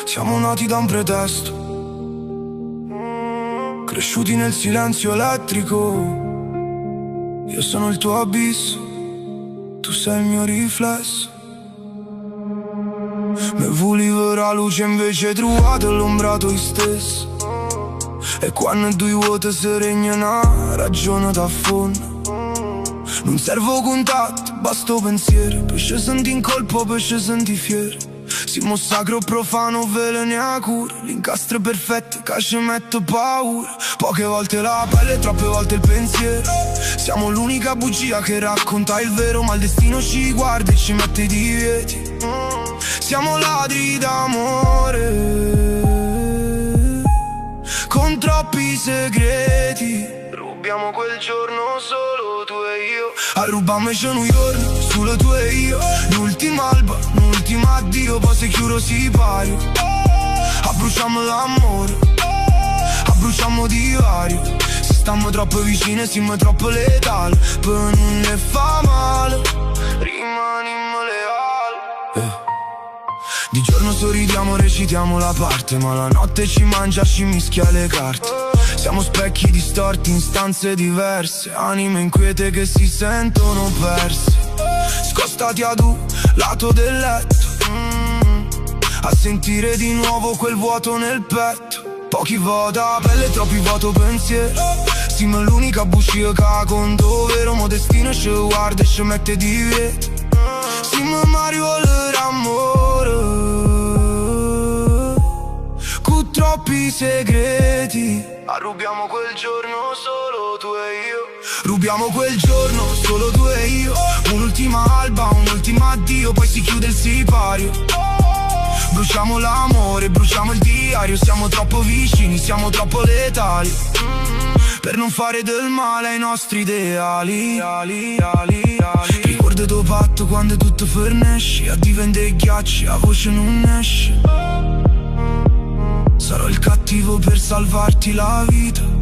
Siamo nati da un pretesto, cresciuti nel silenzio elettrico. Io sono il tuo abisso, tu sei il mio riflesso. Me volevo la luce invece trovato l'ombrato io stesso. E quando due vuote si regnano, ragione t'affonda. Non servo contatto, basta pensiero. Pesce senti in colpo, pesce senti fiero. Siamo sacro profano, veleni a cura. L'incastro perfetto che ci mette paura. Poche volte la pelle, troppe volte il pensiero. Siamo l'unica bugia che racconta il vero, ma il destino ci guarda e ci mette i divieti. Siamo ladri d'amore, con troppi segreti. Rubiamo quel giorno solo tu e io. A rubarmici un giorno solo tu e io. L'ultima alba, l'ultima addio, poi se chiudo si pari. Abbruciamo l'amore, abbruciamo divario. Se stiamo troppo vicine siamo troppo letali. Per non ne fa male, rimaniamo leali. Di giorno sorridiamo, recitiamo la parte, ma la notte ci mangia, ci mischia le carte. Siamo specchi distorti in stanze diverse, anime inquiete che si sentono perse. Scostati ad un lato del letto, a sentire di nuovo quel vuoto nel petto. Pochi vota pelle, troppi voto pensiero. Siamo l'unica bugia che ha conto vero, mo destino ci guarda e ci mette divieto. Siamo Mario l'amore, con troppi segreti. Rubiamo quel giorno solo tu e io. Rubiamo quel giorno solo tu e io. Un'ultima alba, un ultimo addio, poi si chiude il sipario. Bruciamo l'amore, bruciamo il diario. Siamo troppo vicini, siamo troppo letali per non fare del male ai nostri ideali. Ricordo tuo patto quando tutto fornisce. A diventare ghiacci, la voce non esce. Sarò il cattivo per salvarti la vita.